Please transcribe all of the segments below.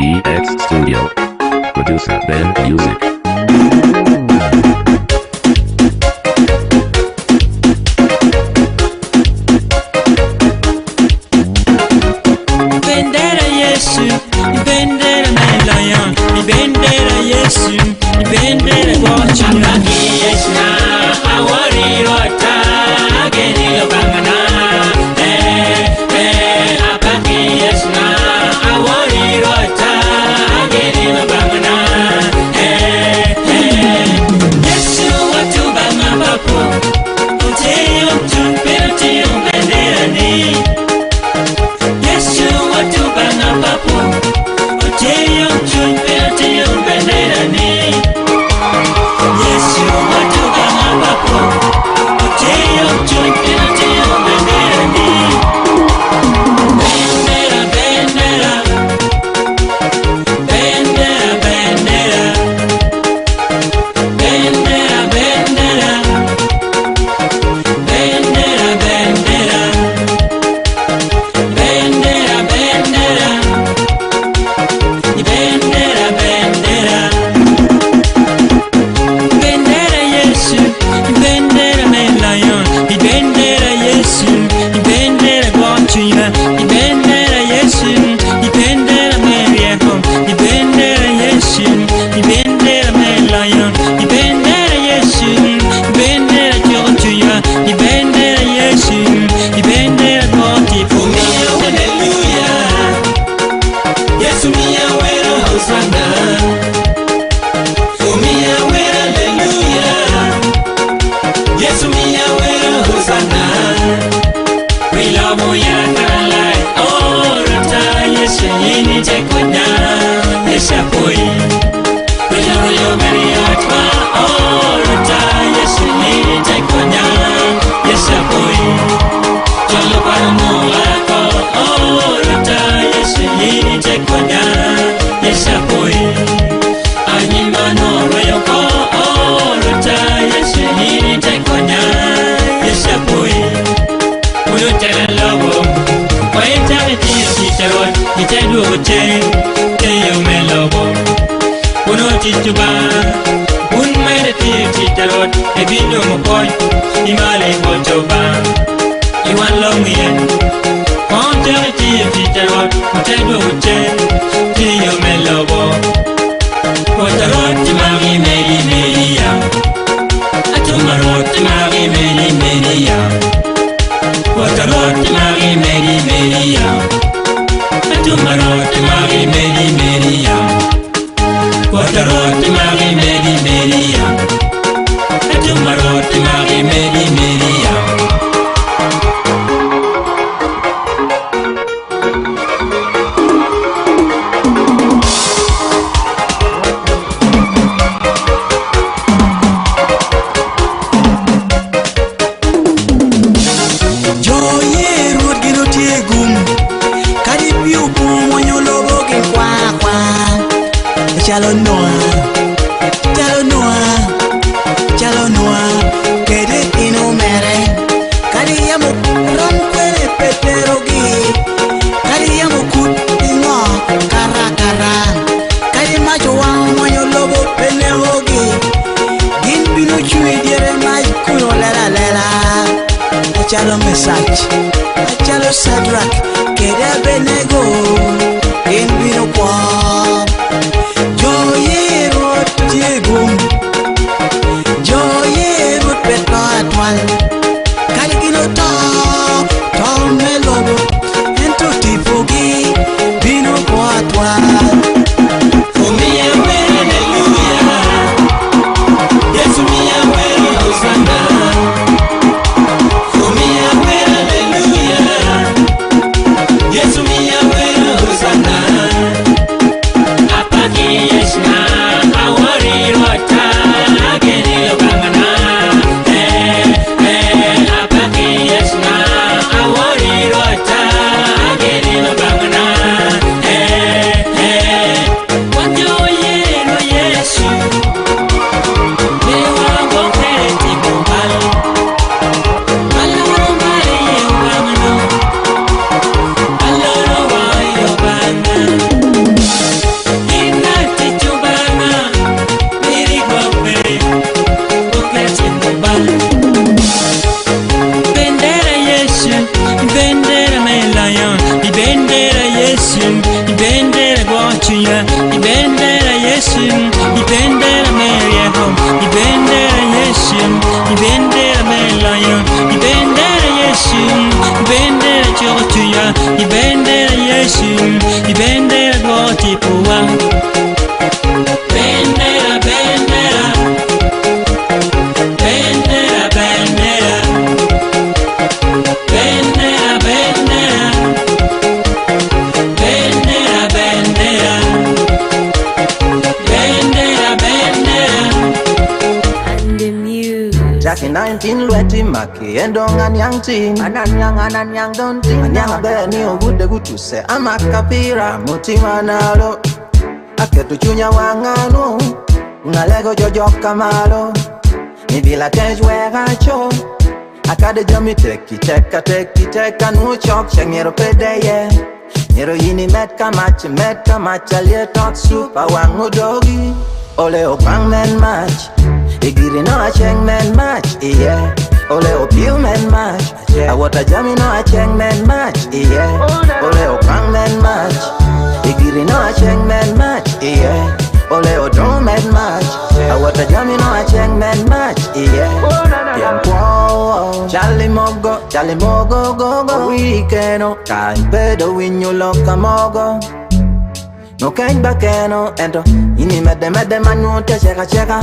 DX Studio. Producer Ben Music. Bendera Yesu, bendera Lion, bendera Yesu, bendera Watch. Yesu na awari rota, geni obangana. Apaki Yesu na awari rota, geni obangana. Yesu watu banga papo, uteo tumpelti bendera ni. Yesu watu banga papo, uteo tumpelti bendera ni. Yesu watu banga papo, uteo tumpelti bendera ni. Bendera, bendera, bendera, bendera, bendera, bendera, bendera, bendera. Bendera, bendera, bendera, bendera. Bendera Yesu, bendera Lion, bendera Yesu, bendera Watchina, bendera Yesu, bendera Meriaco, bendera Yesu, bendera Lion, bendera Yesu, bendera Georgia, bendera Yesu, bendera Watchina. Hallelujah. Yesu mia wera Hosanna. Mia wera hallelujah. Yesu mia wera Hosanna. We love you and oh rata Yesu yini tekonya Yesu boy. We love you very much oh rata Yesu yini tekonya Yesu boy. Jalo para mulako oh rata Yesu yini tekonya Yesu boy. Anyimano royoko oh rata Yesu yini tekonya Yesu boy. Uno tela lobo waita titero nitedu oche keyo melobo. Uno tituba un mere titero ebido mokoy imale kochoba. Iwan longien kontere titero nitedu oche keyo melobo. Kotaroti mari meri meria atumaroti mari meri meria. Kotaroti mari meri meria atumaroti mari meri meria. Kotaroti mari meri meria atumaroti mari meri meria. Chalo noa, kede ino mere. Kadi yamu ron kwele peterogi. Kadi yamu kut ingo kara. Kadi macho wang wanyo lobo penehogi. Gin binu chui diere maj kuno lela. Chalo message, chalo sadrak, kede benego. Gin binu kwa. Kaligino to melobo ento tifogi bino kwatwa. Mia wera hallelujah. Yesu mia wera Hosanna. Mia wera hallelujah. Yesu mia chotuya ibendera Yesu ibendera Maryam ibendera Yesu ibendera Melayo ibendera Yesu ibendera chotuya ibendera Yesu ibendera gotipuwa bendera bendera bendera bendera bendera bendera bendera bendera bendera bendera and the muse. Jackie 19 Lweti Maki Endong Yang Ting Ananyang Don't Ting Anyang Beni Ogude Gutuse Amakapira Mutima Nalo Aketu Chunya Wangano Unalego Jojo Kamalo Nibila Tejwe Gacho Akade Jami Teka No Chok Shengero Pedeye Nero Yini Metka Macha Lietok Super Wangu Dogi Ole Opang Men Match Igiri no a cheng men match, yeah. Ole o piu men match. A water jammy no a cheng men match, yeah. Ole o pang men match. Igiri no a cheng men match, yeah. Ole o drum men match. A water jammy no a cheng men match, yeah. Bien quo, Charlie Mogo, go weekend, kai pedo win you loca mogo. No kind bakeno ento ini mede manu te cheka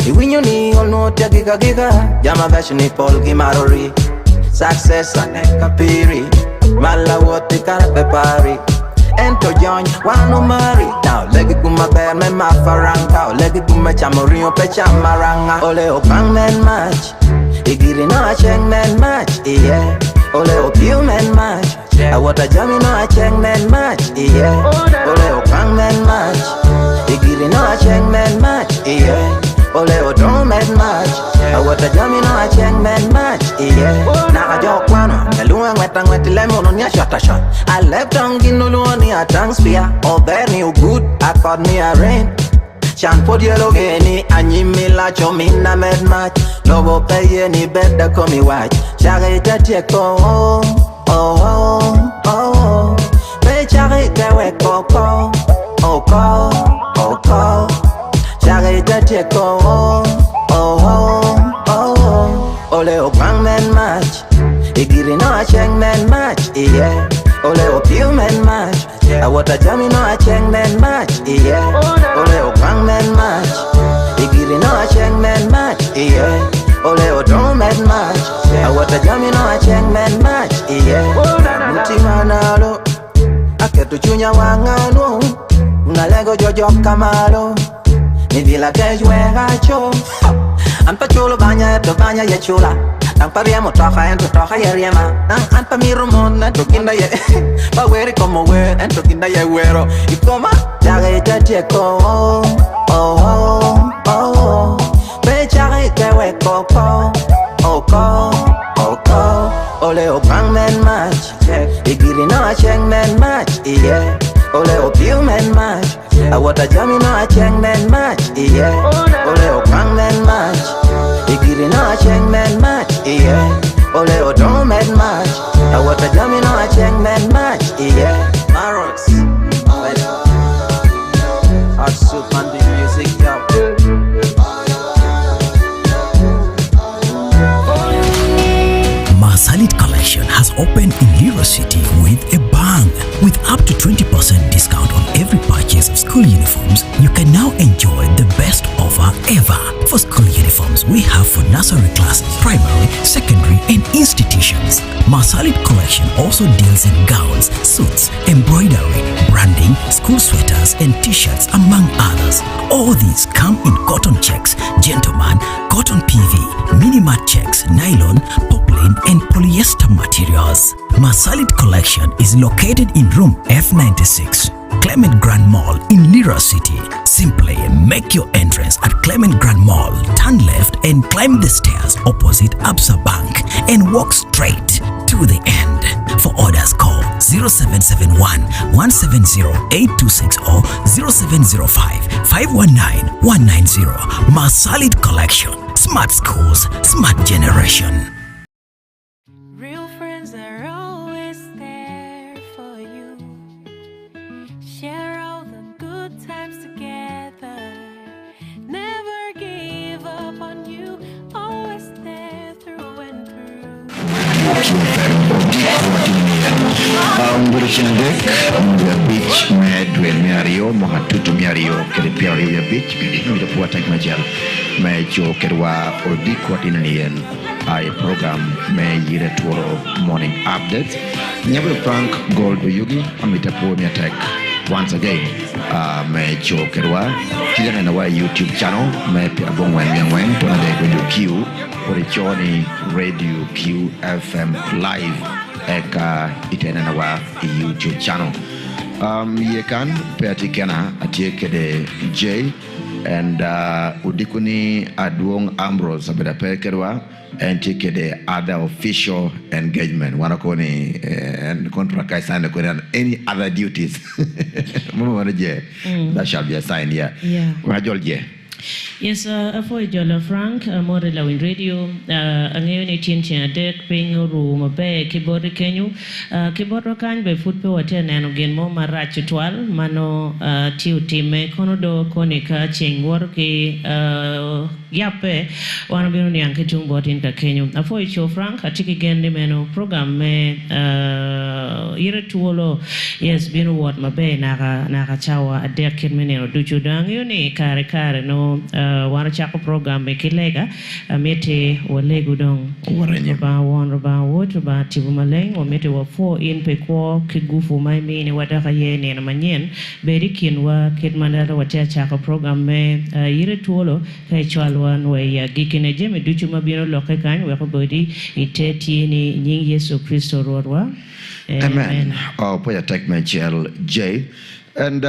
iwinyo ni olno te giga jama vashni pol gimarori success aneka piri mala wote karape pari ento join wano mari now legi kuma ber me mafaranga legi kuma chamori o pe chamaranga ole o bang men match igiri no a cheng men match yeah ole o piu men match I want a jammy no a cheng men match, yeah. Ole o pang men match. Igiri no a cheng men match, yeah. Ole o drum men match. I want a jammy no a cheng men match, yeah. Na a joke one, Melua wet lemon on your shot. I left on Ginulu a tongue spear. Oh, there you good, I caught me a rain. Chan po dielo geni, anyi mila chomina med match. Lobo pay any better come me watch. Shaggy teko. Oh, pe charite we coco, coco, charite teko, ole o bang men match, igiri no a cheng men match, yeah, ole o piu men match, I want a jammy no a cheng men match, yeah, ole o bang men match, igiri no a cheng men match, yeah. Ole o drum men match. I want a jammy no a cheng men match, yeah. Mutima nalo Aketu chunya wangano Unalego jojo kamalo Nivila kejwe gacho Anpa chulo banya eto banya ye chula Nang pariamo toka ento toka ye riema Nang anpa mirumon ento kinda ye Paweri como we ento kinda ye wero Ikoma Jaga ite tieko Pe jaga ite we koko Ole o bang men match, igiri no a cheng men match, yeah. Ole o piu men match, I want a jammy no a cheng men match, yeah. Ole o bang men match, igiri no a cheng men match, yeah. Ole o drum men match, I want a jammy no a cheng men match, yeah. Marox, hot soup and the music, yeah. Masalit Collection has opened in Lira City with a bang. With up to 20% discount on every purchase of school uniforms, you can now enjoy the best offer ever. For school uniforms, we have for nursery classes, primary, secondary, and institutions. Masalit Collection also deals in gowns, suits, embroidery, branding, school sweaters, and t-shirts, among others. All these come in cotton checks, gentleman, cotton PV, minimat checks, nylon, poplin, and polyester materials. Masalit Collection is located in room F96, Clement Grand Mall in Lira City. Simply make your entrance at Clement Grand Mall, turn left and climb the stairs opposite Absa Bank and walk straight to the end. For orders, call 0771 170 8260 0705 519 190. Masalit Collection. Smart schools, smart generation. Real friends are always there for you. Share all the good times together. Never give up on you, always there through and through. Bersandek the beach med when Mario Mohatutu Mario Keripiari beach with the Puatak Majel Majo Kerwa or Diquatinanian I program May Yite Twolo morning updates. Never Frank Gold Yugi Amita Poemia Tech once again. Majo Kerwa Kidan and our YouTube channel May Piabong Wen Yang Wen Ponade Radio Q or the Johnny Radio Q FM live. Eka itena na wa YouTube channel. Yekan peatikena atieke de J and udikuni Aduong Ambrose abeda pekerwa and take the other official engagement. Wanakoni and contract I signed any other duties. That shall be assigned here. Yeah. Wajolje. Yes, for Jola Frank, more Lawin Radio, angayoni chin dek ping room be keyboard kenyu, keyboard kan be football attend and again mo Yite Twolo mano tiu time konodo konika ching worki yape wana binu ni anke tumbo tinka kenyu. For Jola Frank, atiki gendi meno program me Yite Twolo yes binu what mabe naga chawa adek kinmenero duchu dangayoni kare no wana chako program mekilega mete walegu dong ba wan ba wot ba tibu maleng o mete wa 4 in pe ko kigufu mai mini wadaka yene na manyen berikin wa kidmandara wa chako program me Yite Twolo kai chalwan we ya gikine jeme duchu mabino loke kan we ko bodi iteti ni nying Yesu Kristo rorwa. Amen. Oh, poya tek Michael J and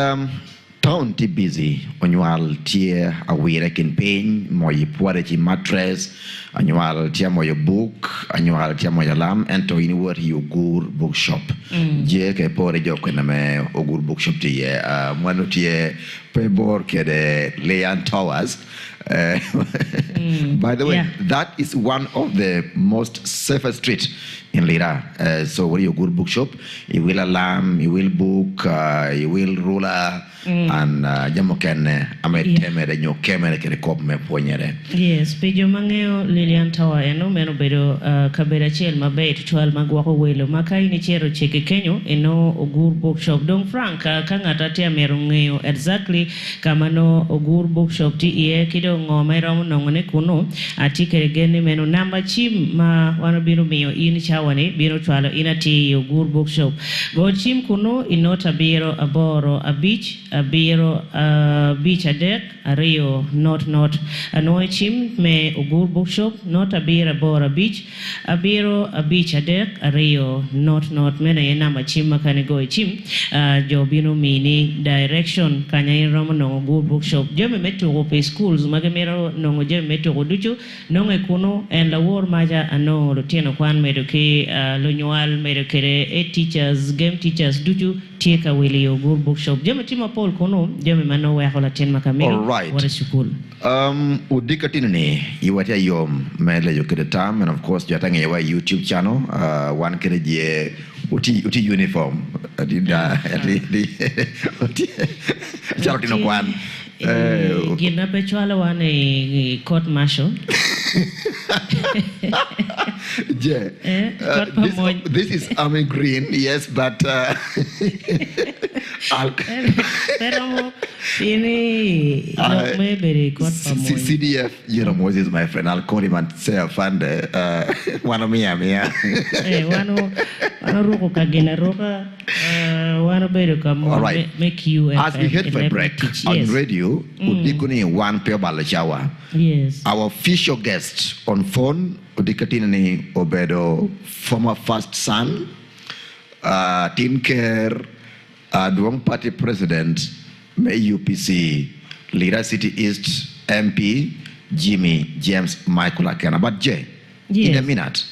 town ti busy annual tie awire kin pain moy puare ti mattress annual tie moy book annual tie moy lam ento in word you gur bookshop je ke pore joko na me ogur bookshop ti mwanu tie pe bor ke de Leon Towers. By the way, Yeah. that is one of the most safest street in Lira. So what you good bookshop, you will alarm, you will book, you will ruler, and jamokene ameteme de nyokeme ke rekop me ponyere. Yes, pejo mangeo Lilian Tower eno meno bedo kabera chel mabe tual magwako welo makai ni chero cheke kenyo eno ogur bookshop dong Frank kangata tia merungeo exactly kama no ogur bookshop ti ie kido ngome romo nongone kuno atike geni meno namba chim ma wano biro miyo ini chawane biro tualo inati ogur bookshop go chim kuno inota biro aboro a beach adek ario not anoy chim me ogur bookshop not abira bora beach abiro a beach adek ario not mena yena machim makani go chim jo bino mini direction kanya romo no ogur bookshop jeme meto go pe schools magamero no jeme meto go duchu no e kuno en la wor maja ano rotieno kwan medo ke lo nyual medo kere teachers game teachers duchu tieka wili ogur bookshop jeme tima Paul kuno jeme mano wa hola ten makamiri. All right. What is school? Udikatinini iwatia yom mele yokede tam and of course jatanga yawa YouTube channel one kere je uti uniform charotino kwan Gina Pechwala one a court martial. Yeah. This is army green, yes, but CDF, you know, Moses is my friend. I'll call him and say, Fande, one of me, One all right. Make you as we head for a break on radio, Udikuni one pair balachawa. Yes. Our official guest on phone, Udikatinani Obedo, former first son, Team Care, Duong Party President, May UPC, Lira City East MP, Jimmy James Michael Akena. But Jay, in a minute,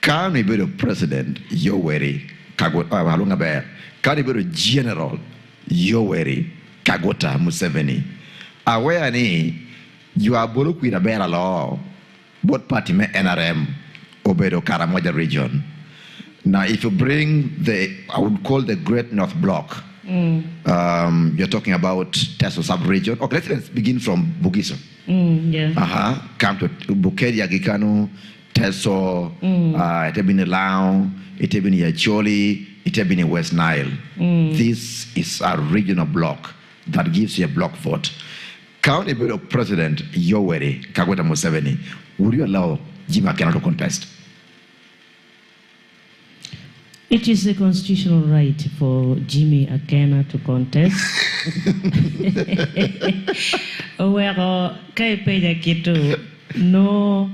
can we be the president, Yoweri Kagota, can we be the general, Yoweri Kagota Museveni? Aware ni, you are Buluk with a better law, both party me NRM, Obedo Karamoja region. Now, if you bring I would call the Great North Block, You're talking about Teso sub-region. Okay, let's begin from Bugiso. Yeah. Come to Bukeria Gikano, Teso, it have been Lao, it have been Yacholi, it have been West Nile. This is a regional block that gives you a block vote. County Bureau President Yoweri Kaguta Museveni, would you allow Jimmy Akena to contest? It is a constitutional right for Jimmy Akena to contest. Well, kai peja kitu no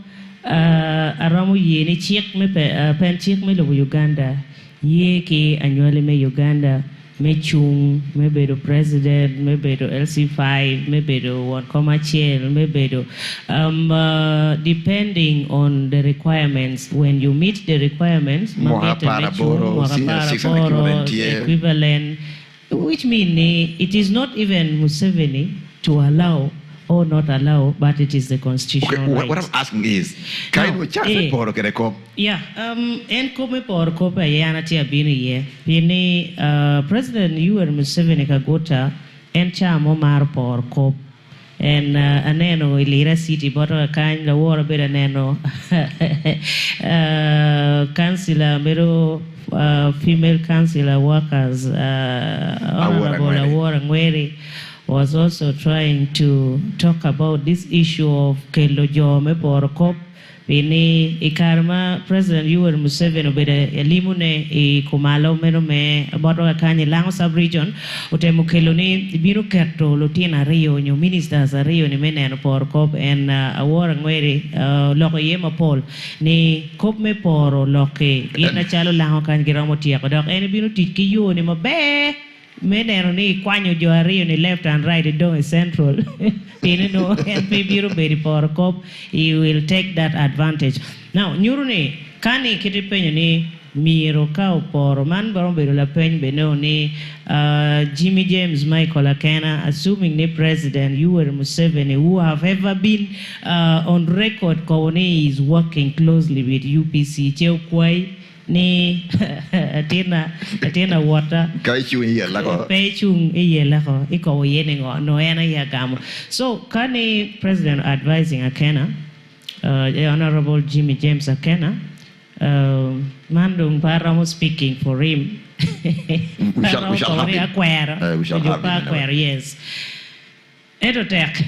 aramu ye ni chiek me pen chiek me lo Uganda ye ki annually me Uganda me chung me bedo president me bedo LC5 me bedo one commercial me bedo depending on the requirements. When you meet the requirements equivalent, which means it is not even Museveni to allow or not allow, but it is the constitutional right. What I'm asking is, can you charge for Kereko? Yeah, en come por copa yana tia bini ye. Bini President Yoweri Museveni Kaguta en chamo mar por cop. And aneno ilira city bottle kind the war a bit aneno councillor mero female councillor workers Honorable Awora Ngweri was also trying to talk about this issue of Kelo Jome Porokop. Bini ikarma President Yoweri Museveni obede elimune I kumalo menome about kanye lango sub-region utemu keloni biro kerto lutina Rio new ministers Rio ni meneno Porokop and Awora Ngweri loko yema Paul ni kop me poro loke gina chalo lango kanye giramo tiako dok eni biro tiki yo ni mabe meneno ni kwanyo jo Rio ni left and right do central you know and biro beri Porokop he will take that advantage. Now nyurune kani kitipenyo ni miro kao poro man baron bero la pen beno ni Jimmy James Michael Akena assuming the President Yoweri Museveni who have ever been on record Kawone is working closely with UPC Cheukwai ni atina water Kaichu here lako pechung iye lako iko yene ngo no ena ya gamo. So kani President advising Akena the Honorable Jimmy James Akena mandung paramo speaking for him we shall have him. Yes Edotek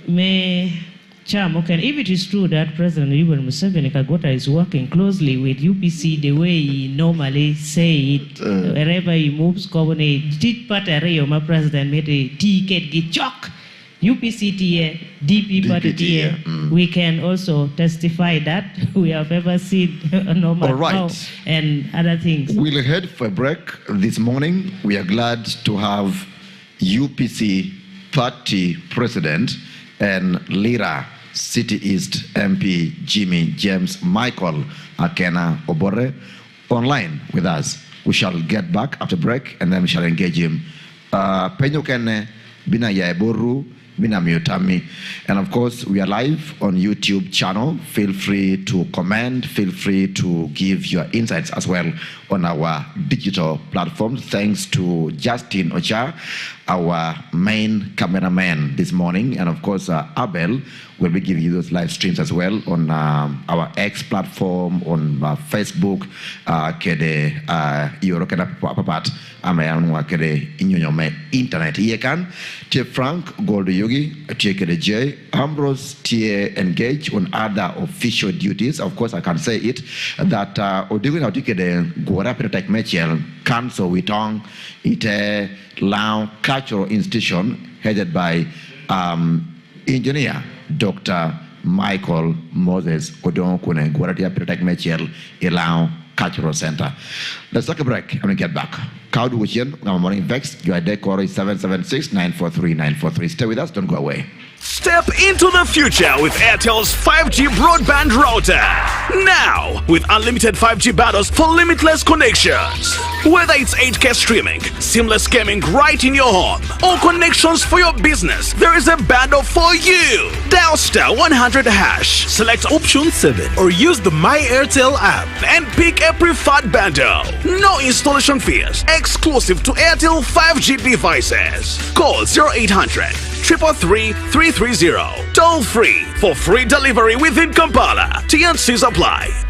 me Cham, okay, if it is true that President Yoweri Museveni Kagota is working closely with UPC the way he normally say it, wherever he moves, government, did part area, my president made a ticket get chock. UPC TA, DP party TA, we can also testify that we have ever seen normal right. And other things. We'll head for a break this morning. We are glad to have UPC party president and Lira City East MP Jimmy James Michael Akena Obore online with us. We shall get back after break and then we shall engage him. Penyo kene bina ya eboru bina miotami, and of course we are live on YouTube channel. Feel free to comment, feel free to give your insights as well on our digital platforms. Thanks to Justin Ocha, our main cameraman this morning, and of course Abel will be giving you those live streams as well on our X platform, on Facebook, kede yoro kena papat amayanwa kede inyonyome internet yekan tie Frank Gold Yogi tie kede J Ambrose tie engage on other official duties. Of course I can say it that odigo na kede gora petek mechel council witong ite Lao Cultural Institution headed by engineer Dr. Michael Moses Odon Kune Guaratia Protect Mechel Lao Cultural Center. Let's take a break and we get back. Kaudu Wichin, our morning vex, your decor is 776-943-943. Stay with us, don't go away. Step into the future with Airtel's 5G broadband router. Now, with unlimited 5G bundles for limitless connections. Whether it's 8K streaming, seamless gaming right in your home, or connections for your business, there is a bundle for you. Dial star 100 hash, select option 7, or use the My Airtel app and pick a preferred bundle. No installation fees, exclusive to Airtel 5G devices. Call 0800 333 330. Toll free for free delivery within Kampala. TNCs apply.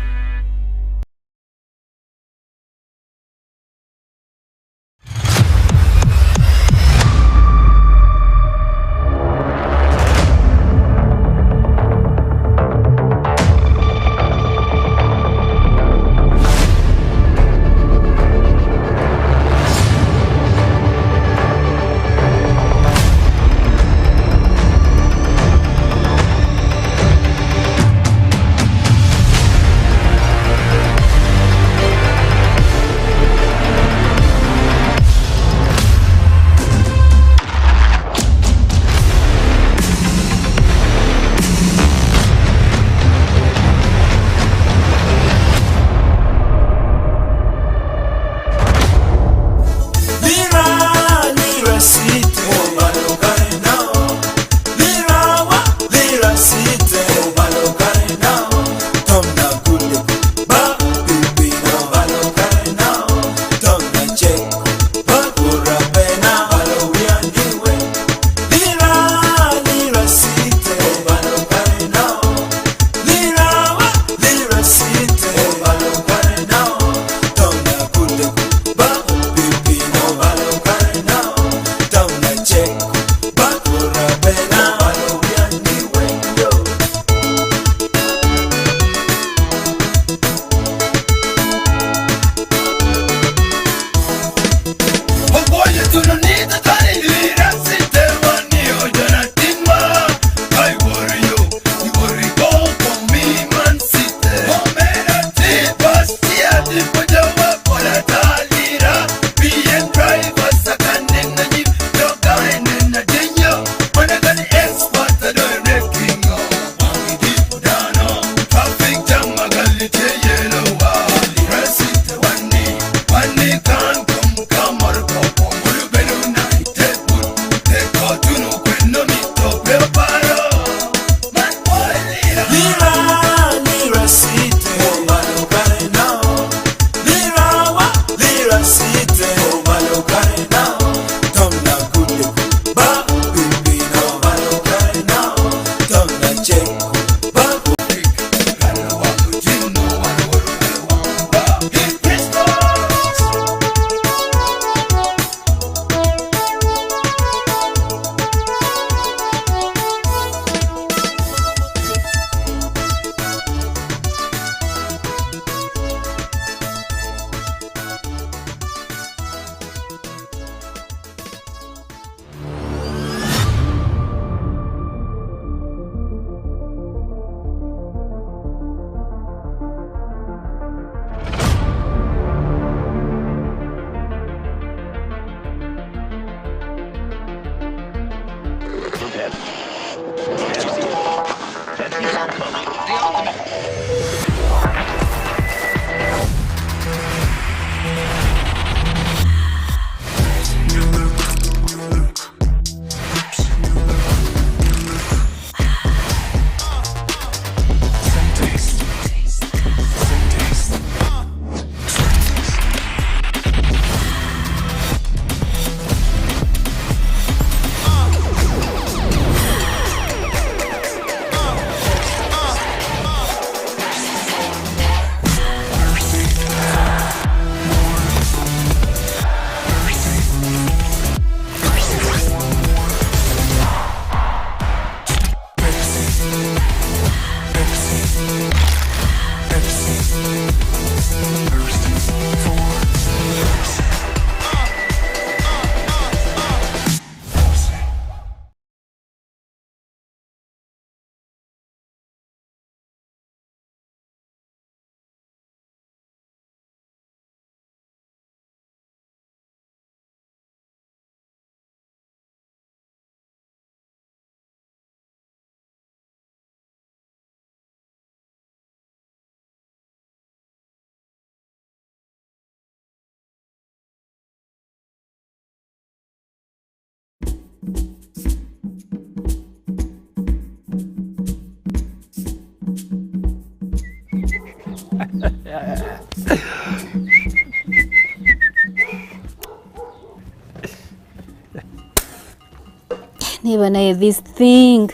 Never know this thing.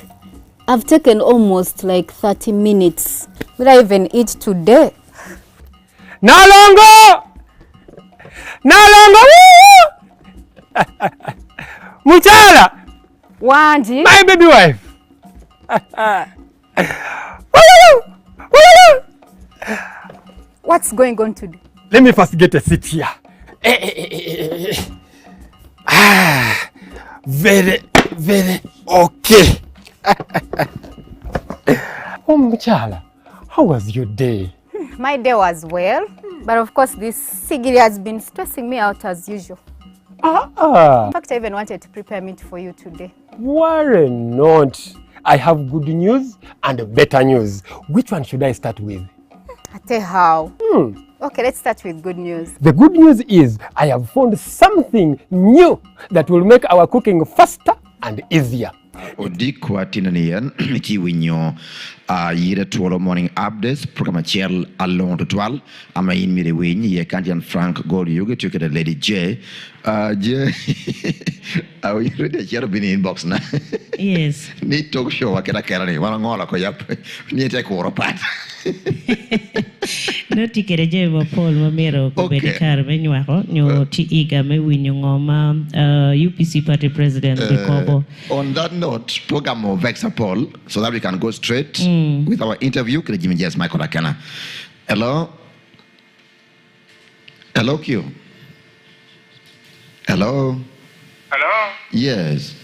I've taken almost like 30 minutes. Will I even eat today? No longer! Muchala! Wanji? My baby wife! What's going on today? Let me first get a seat here. Very okay. Oh, Muchala, how was your day? My day was well, but of course this sigiri has been stressing me out as usual. In fact, I even wanted to prepare meat for you today. Worry not. I have good news and better news. Which one should I start with? I tell you how. Okay, let's start with good news. The good news is I have found something new that will make our cooking faster and easier. Odikwa tinanian chiwinyo Yite Twolo morning updates program chel along to 12 ama in mire winyi ye kandian Frank Gold Yuga took the Lady J J are you ready to been inbox na Yes. Need talk show akira kerani wana ngola ko yap ni te ko pat No tikere je wa Paul Mamero ko bedi karbe nywako nyo ti iga me winyo ngoma UPC party president Bikobo. On that note, program of Vexa Paul so that we can go straight with our interview. Can Jimmy Jess Michael Akana. Hello? Hello, Q. Hello? Hello? Yes.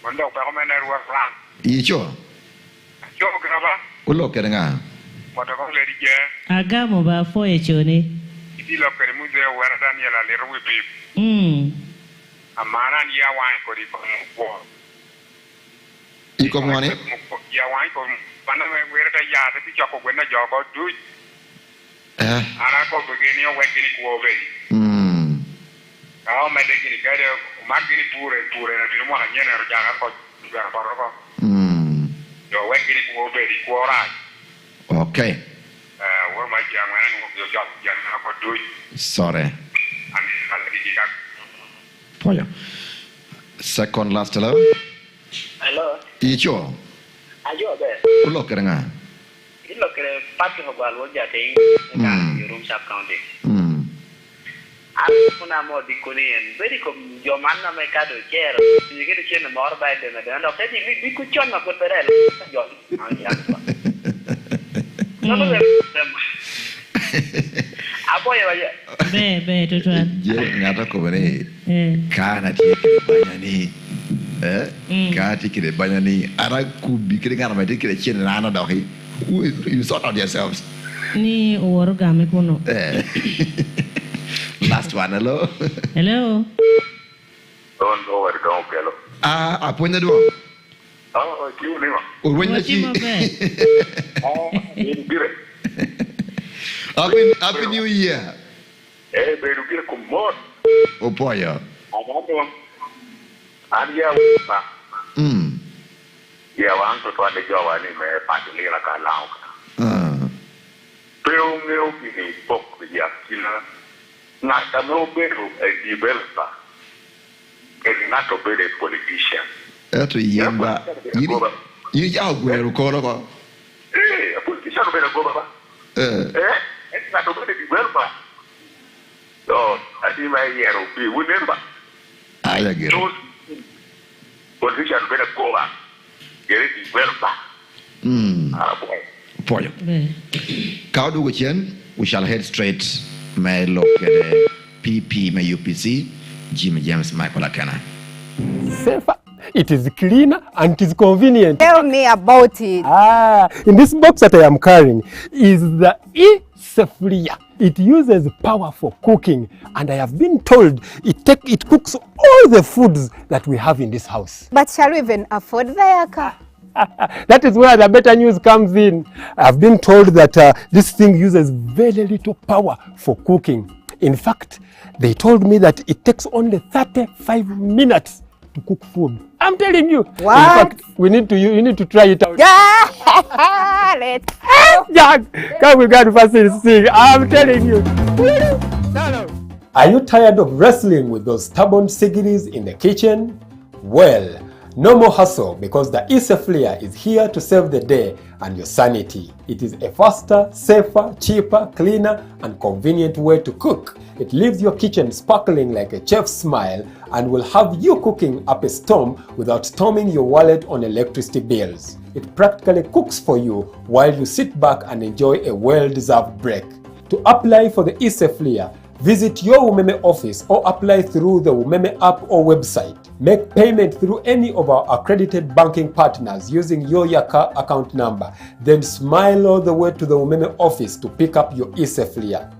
Mondok pa komen ruang lang. Icho? Yo kenapa? Ulo kerenga. Mondok Lady J. Agamo ba foye chone. Idi lo kene muze wera Daniela le ruwi pip. Amana ni ya wine ko di ko mo. Iko mwani? Ya wine ko mana wera ta ya ta ti joko gwena joko du. Ana ko begini o wegini ko be. Kao me de gini kade magini pure na biru mo hanyene ro jaga ko gara paro ko. Yo wegini ko be di ko ra. Okay. Wor ma jang wana ngo yo jok jan ko du. Sorry. Ani ala di gak. Poya. Second last hello. Hello. Icho. Ayo be. Ulo kerenga. Ilo kere pati ho bal wo jate ngan room sub county. Kuna mo di kunien. Beri ko yo manna me kado kero. Ni ke chen mor ba de na de. No ke di ku chon na ko berel. Yo. No no. Apo ya ya. Be to twan. Je ngata ko bere. Kana ti banyani. Kati kire banyani ara ku bi kire ngana mate kire chen rana do hi. You sort out yourselves. Ni oworo game kuno. Last one, hello. Hello. Don't over don't hello. Aponya do. Oh, kiu ni ma. Urwenya chi. Oh, dire. Happy New Year. Be dire ko mo. Opoya. Amo. Ania pa. Ya wan to ande jawa ni me pati lira ka lao ka. Pero meu kini pok ya kina na tamo beru e developer. E na to be a politician. Eto yemba. Yiri ya gweru ko ro ko. A politician be go baba. E na to be a developer. So, ati mai yero bi wunemba. Aya gero. Politician be go baba. Get it well back. Boy. Kaudu Wichen, we shall head straight. May look at the PP, may UPC, Jimmy James Michael Akana. Safer, it is cleaner and it is convenient. Tell me about it. In this box that I am carrying is the E-Sefria. It uses power for cooking, and I have been told it cooks all the foods that we have in this house. But shall we even afford the yaka? That is where the better news comes in. I've been told that this thing uses very little power for cooking. In fact, they told me that it takes only 35 minutes to cook food. I'm telling you. What? In fact, you need to try it out. Yeah, let's go. Jack, come we got to first thing. I'm telling you. Are you tired of wrestling with those stubborn sigiris in the kitchen? Well, no more hassle because the Iseflia is here to save the day and your sanity. It is a faster, safer, cheaper, cleaner, and convenient way to cook. It leaves your kitchen sparkling like a chef's smile and will have you cooking up a storm without storming your wallet on electricity bills. It practically cooks for you while you sit back and enjoy a well-deserved break. To apply for the Iseflia, visit your Umeme office or apply through the Umeme app or website. Make payment through any of our accredited banking partners using your Yaka account number. Then smile all the way to the Umeme office to pick up your Iseflia.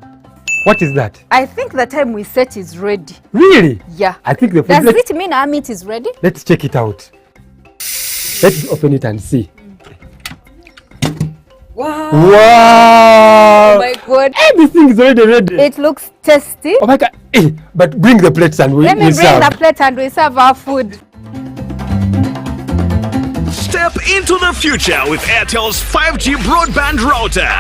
What is that? I think the time we set is ready. Really? Yeah. I think the Does it mean our meat is ready? Let's check it out. Let's open it and see. Wow. Wow. Oh my God. Everything is already ready. It looks tasty. Oh my God. But bring the plates and Let me bring serve. the plate and we serve our food. Step into the future with Airtel's 5G broadband router.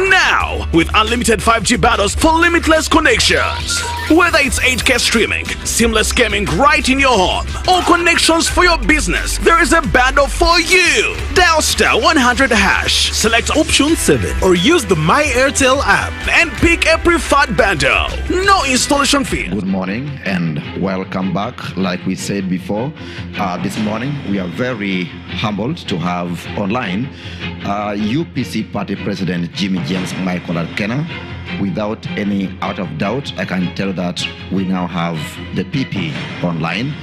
Now, with unlimited 5G bundles for limitless connections. Whether it's 8K streaming, seamless gaming right in your home, or connections for your business, there is a bundle for you. Dial *100#, select option 7, or use the My Airtel app and pick a preferred bundle. No installation fee. Good morning and welcome back. Like we said before, this morning we are very humbled to have online UPC Party President Jimmy James Michael Arkena. Without any out of doubt, I can tell that we now have the PP online.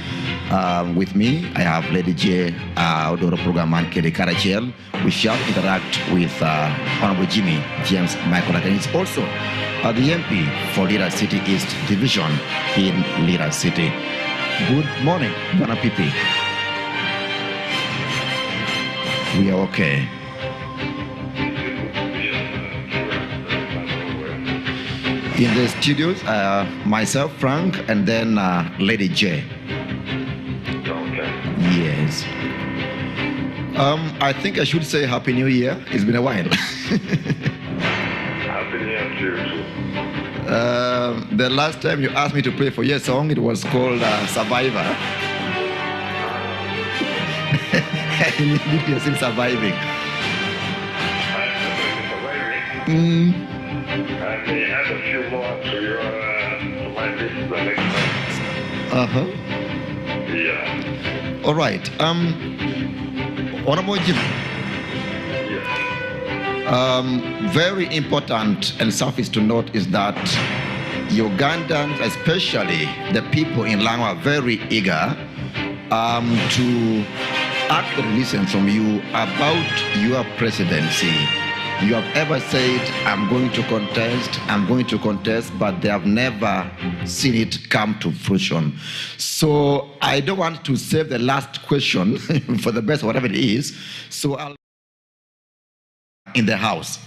With me, I have Lady J, Odoro Programman Kede Karachiel. We shall interact with Honorable Jimmy James Michael Arkena. He's also the MP for Lira City East Division in Lira City. Good morning, Bwana PP. We are okay. In the studios, myself, Frank, and then Lady J. Okay. Yes. I think I should say Happy New Year. It's been a while. Happy New Year to you too. The last time you asked me to play for your song, it was called Survivor. You're still surviving. And they add a few more to your to my list the next time. Uh-huh. Yeah. All right. Honorable Jim. Yeah. Very important and selfish to note is that Ugandans, especially the people in Lango, are very eager to actually listen from you about your presidency. You have ever said, I'm going to contest, but they have never seen it come to fruition. So I don't want to save the last question for the best, whatever it is. So I'll in the House.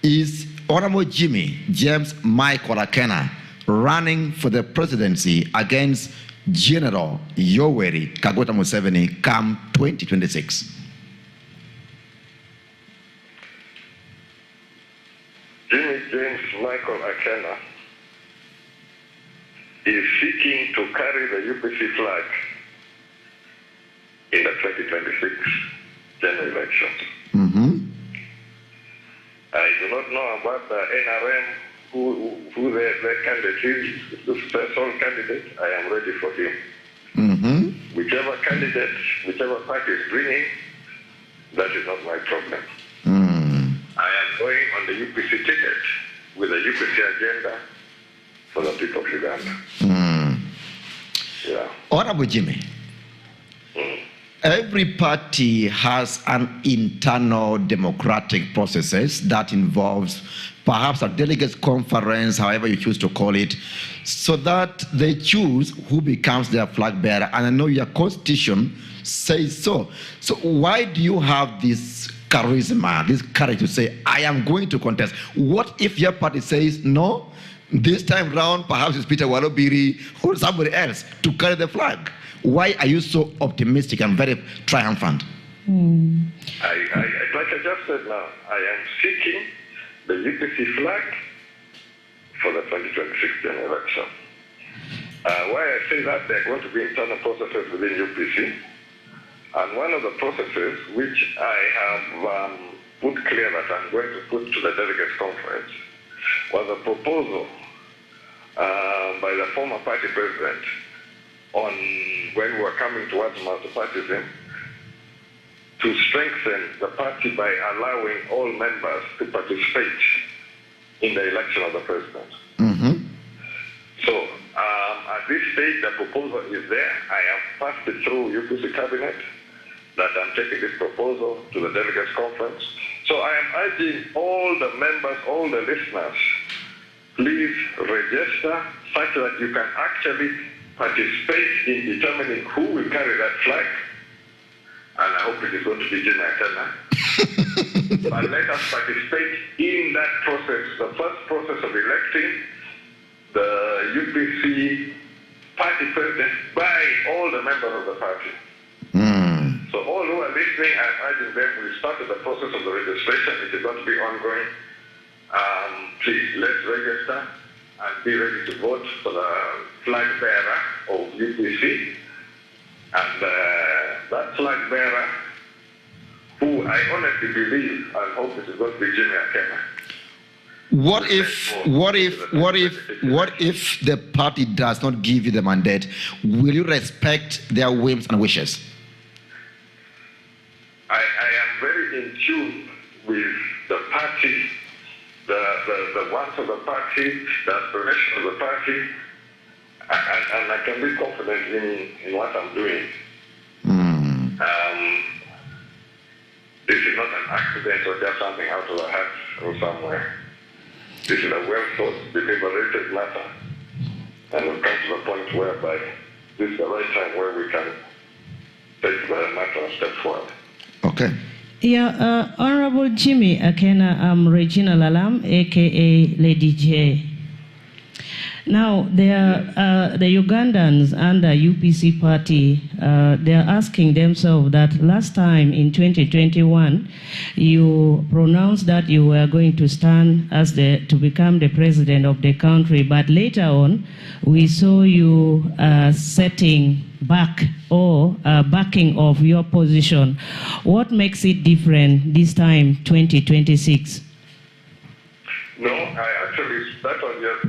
Is Honorable Jimmy James Michael Arkena running for the presidency against General Yoweri Kaguta Museveni come 2026? Jimmy James Michael Arkena is seeking to carry the UPC flag in the 2026 general election. Mm-hmm. I do not know about the NRM, who the candidate is, the sole candidate. I am ready for him. Mm-hmm. Whichever candidate, whichever party is bringing, that is not my problem. I am going on the UPC ticket with the UPC agenda for the people of Uganda. Yeah. Honorable Jimmy, every party has an internal democratic processes that involves perhaps a delegates conference, however you choose to call it, so that they choose who becomes their flag bearer. And I know your constitution says so. So why do you have this charisma, this courage to say, I am going to contest? What if your party says, no, this time round, perhaps it's Peter Walobiri or somebody else to carry the flag? Why are you so optimistic and very triumphant? Like I just said now, I am seeking the UPC flag for the 2026 general election. Why I say that, there are going to be internal processes within UPC. And one of the processes which I have put clear that I'm going to put to the delegates conference was a proposal by the former party president on when we were coming towards multipartyism to strengthen the party by allowing all members to participate in the election of the president. So at this stage, the proposal is there. I have passed it through UPC cabinet that I'm taking this proposal to the delegates conference. So I am urging all the members, all the listeners, please register such that you can actually participate in determining who will carry that flag. And I hope it is going to be Jimmy Akena. But let us participate in that process, the first process of electing the UPC party president by all the members of the party. So all who are listening, I'm urging them, we started the process of the registration. It is going to be ongoing. Please, let's register and be ready to vote for the flag bearer of UPC. And that flag bearer, who I honestly believe and hope it is going to be Jimmy Akena. What if the party does not give you the mandate? Will you respect their whims and wishes? I am very in tune with the party, the wants of the party, the aspiration of the party, and I can be confident in what I'm doing. This is not an accident or just something out of the hat or somewhere. This is a well-thought, deliberated matter. And we've come to the point whereby this is the right time where we can take the matter a step forward. Okay. Yeah, Honorable Jimmy Akena, I'm Regina Lalam, aka Lady J. Now, the Ugandans under UPC party, they are asking themselves that last time in 2021, you pronounced that you were going to stand as to become the president of the country, but later on, we saw you setting back or backing of your position. What makes it different this time, 2026? No, I actually, that was just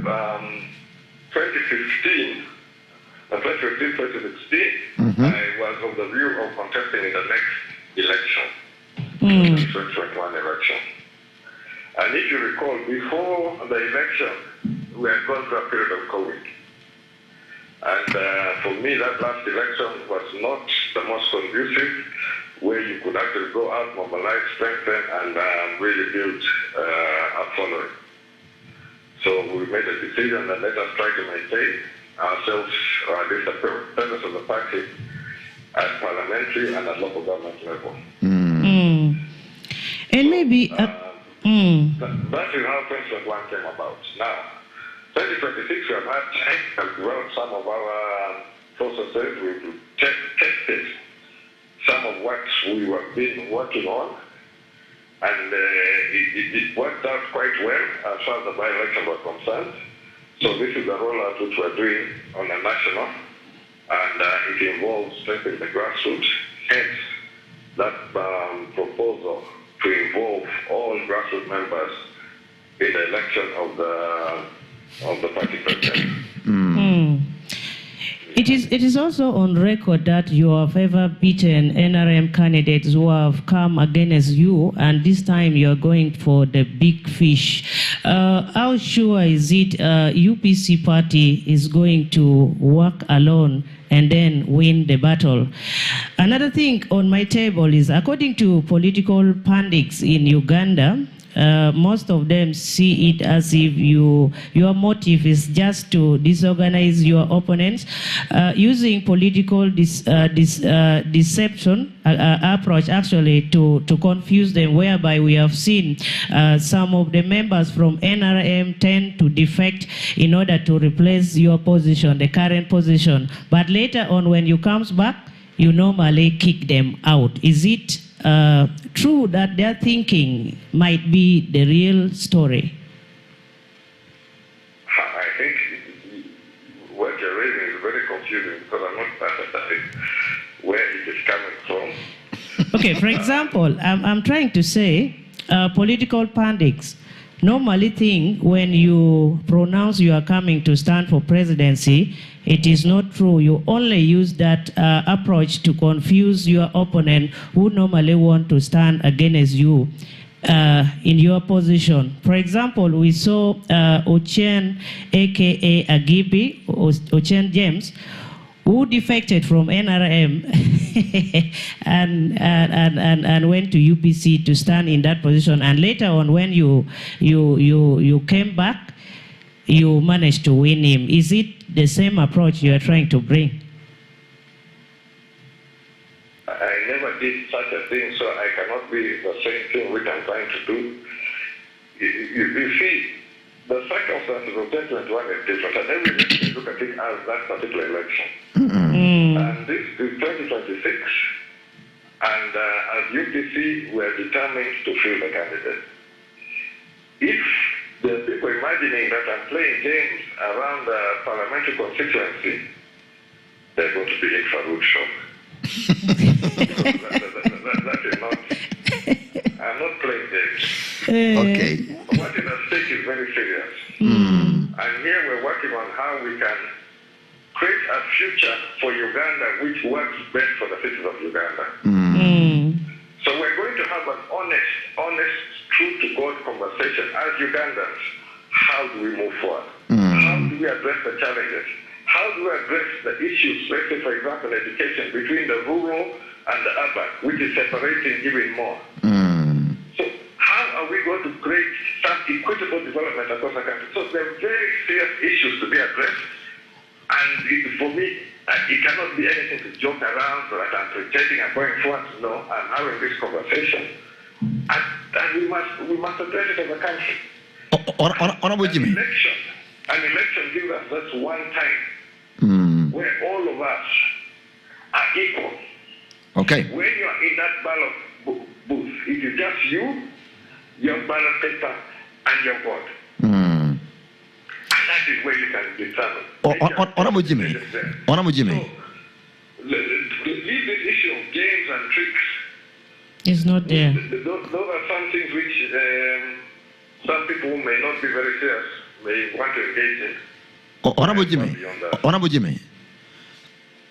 2015, 2016, I was of the view of contesting in the next election, the 2021 election. And if you recall, before the election, we had gone through a period of COVID. And for me, that last election was not the most conducive, where you could actually go out, mobilize, strengthen, and really build a following. So we made a decision that let us try to maintain ourselves, or at least the presence of the party, at parliamentary and at local government level. And maybe... that is how 2021 came about. Now, 2026, we have had time to develop some of our processes. We've tested some of what we have been working on. And it worked out quite well as far as the by-election was concerned. So this is the rollout which we're doing on a national, and it involves strengthening the grassroots. Hence, that proposal to involve all grassroots members in the election of the party president. It is also on record that you have ever beaten NRM candidates who have come against you, and this time you are going for the big fish. How sure is it UPC party is going to work alone and then win the battle? Another thing on my table is, according to political pundits in Uganda, most of them see it as if your motive is just to disorganize your opponents, using political deception approach actually to confuse them, whereby we have seen some of the members from NRM tend to defect in order to replace your position, the current position. But later on, when you comes back, you normally kick them out. Is it true that their thinking might be the real story? I think what you're raising is because I'm not understanding where it is coming from. Okay, for example, I'm trying to say political pundits normally think when you pronounce you are coming to stand for presidency, it is not true. You only use that approach to confuse your opponent who normally want to stand against you in your position. For example, we saw Ochen, aka Agibi, Ochen James, who defected from NRM and went to UPC to stand in that position. And later on, when you came back, you managed to win him. Is it the same approach you are trying to bring? I never did such a thing, so I cannot be the same thing which I'm trying to do. You see, the circumstances of 2021 is different, and every election you look at it as that particular election. And this is 2026, and as UPC, we're determined to field the candidate. If the people imagining that I'm playing games around the parliamentary constituency, they're going to be in for a rude shock. that is not, I'm not playing games. Okay. What is at stake is very serious. And here we're working on how we can create a future for Uganda which works best for the citizens of Uganda. So we're going to have an honest, true-to-God conversation as Ugandans. How do we move forward? How do we address the challenges? How do we address the issues, let's say, for example, education between the rural and the urban, which is separating even more? So how are we going to create some equitable development across the country? So there are very serious issues to be addressed. And for me, it cannot be anything to joke around or that I'm pretending I'm going forward. No, I'm having this conversation. And we must address it as a country. Honorable Jimmy. An election gives us just one time where all of us are equal. Okay. When you are in that ballot booth, it is just you, your ballot paper, and your vote. And that is where you can determine. Honorable Jimmy. Honorable Jimmy. So, leave this issue of games and tricks. It's not there. Those are some things which some people who may not be very serious may want to engage in. Honorable Jimmy,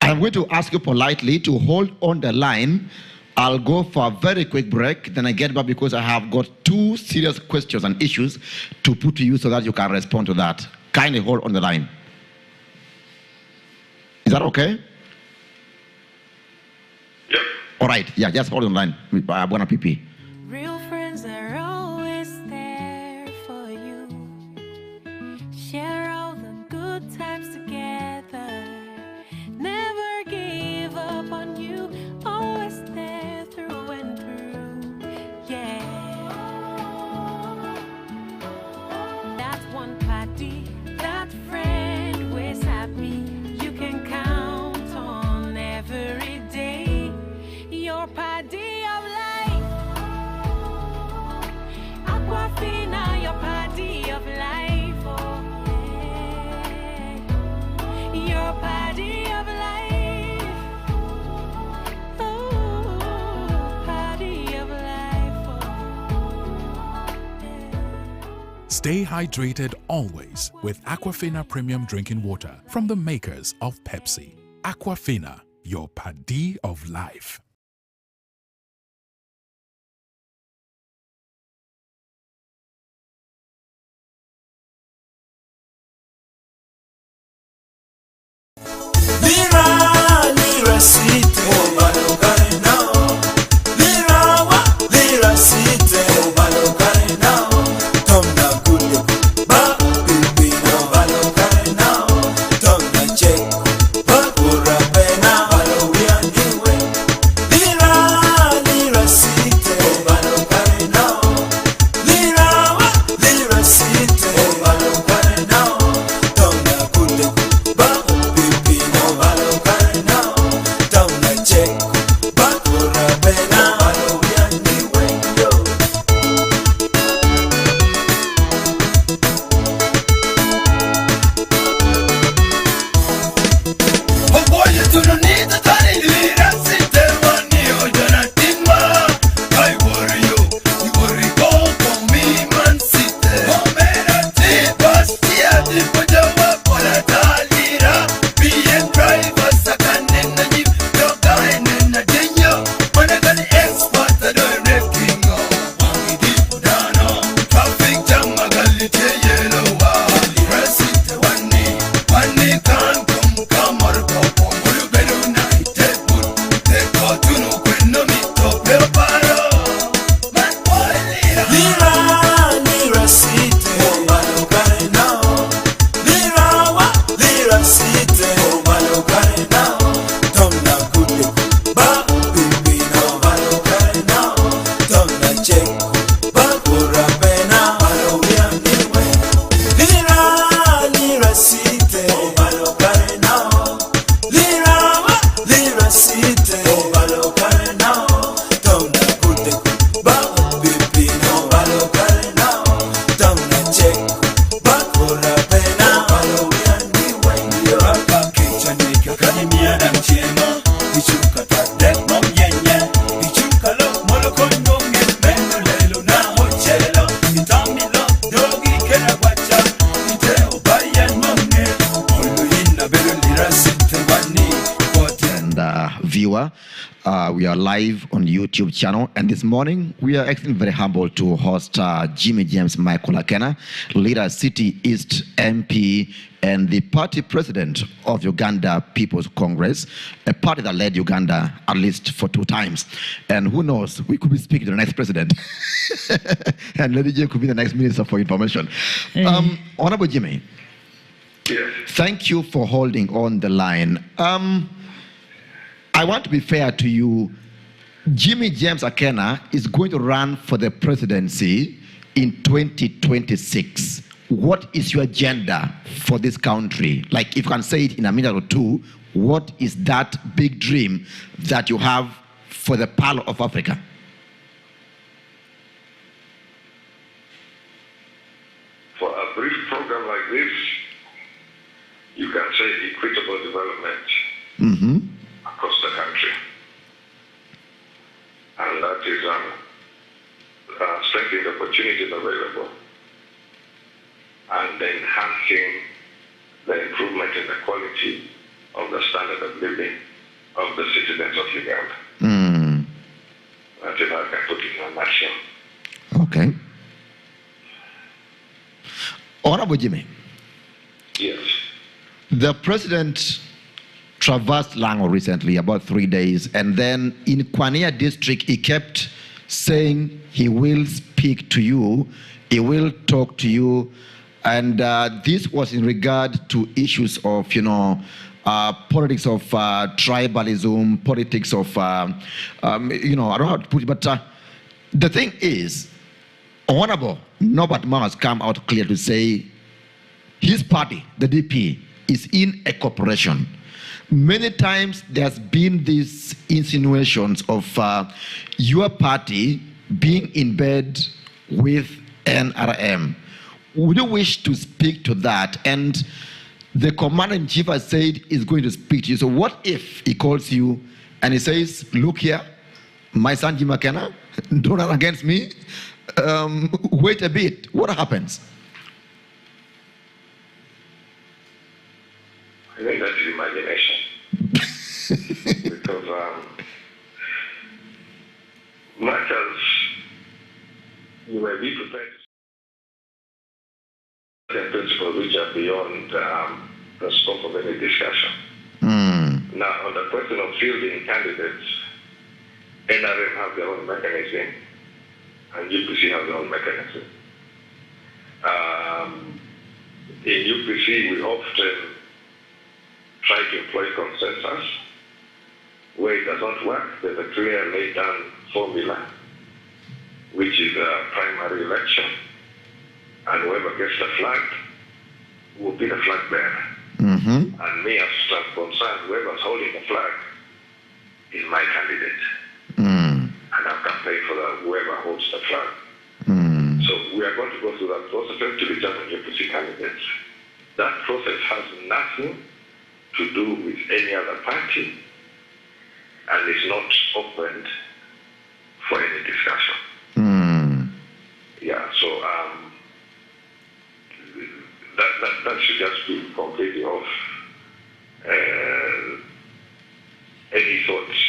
I'm going to ask you politely to hold on the line. I'll go for a very quick break, then I get back because I have got two serious questions and issues to put to you so that you can respond to that. Kindly hold on the line. Is that okay? Yep. All right, yeah, just hold on the line. Buona Pipi. Real friends are always there for you. Share all the good times together. Never give up on you. Always there through and through. Yeah. That one party, that friend was happy. You can count on every day. Your party of life. Aquafina, your party of life. Oh, yeah. Your party of life. Oh, party of life. Oh, yeah. Stay hydrated always with Aquafina Premium Drinking Water from the makers of Pepsi. Aquafina, your paddy of life. viewer. We are live on YouTube channel, and this morning we are actually very humble to host Jimmy James Michael Akena, leader City East MP and the party president of Uganda People's Congress, a party that led Uganda at least for 2 times. And who knows, we could be speaking to the next president. And Lady J could be the next minister for information. Honorable Jimmy, Yes. thank you for holding on the line. I want to be fair to you. Jimmy James Akena is going to run for the presidency in 2026. What is your agenda for this country? Like, if you can say it in a minute or 2, what is that big dream that you have for the Pearl of Africa? For a brief program like this, you can say equitable development across the country. And that is strengthening the opportunities available and enhancing the improvement in the quality of the standard of living of the citizens of Uganda. That's if I can put it in a nutshell. Okay. Honorable Jimmy. Yes. The president traversed Lango recently, about 3 days, and then in Kwania district, he kept saying he will speak to you, he will talk to you, and this was in regard to issues of, politics of tribalism, politics of, I don't know how to put it, but the thing is, Honorable Norbert Mao has come out clear to say his party, the DP, is in a cooperation. Many times there's been these insinuations of your party being in bed with NRM. Would you wish to speak to that? And the commander-in-chief has said he's going to speak to you. So what if he calls you and he says, look here, my son Jim Akena, don't run against me. Wait a bit. What happens? I think that's imagination. Because much as you may be prepared to say principles which are beyond the scope of any discussion. Now, on the question of fielding candidates, NRM have their own mechanism, and UPC have their own mechanism. In UPC, we often try to employ consensus. Where it does not work, there's a clear laid down formula, which is a primary election, and whoever gets the flag will be the flag bearer. And me, as far as concerned, whoever's holding the flag is my candidate. And I've campaigned for whoever holds the flag. So we are going to go through that process to determine UPC candidates. That process has nothing to do with any other party and is not opened for any discussion. Yeah, so that should just be completely off any thoughts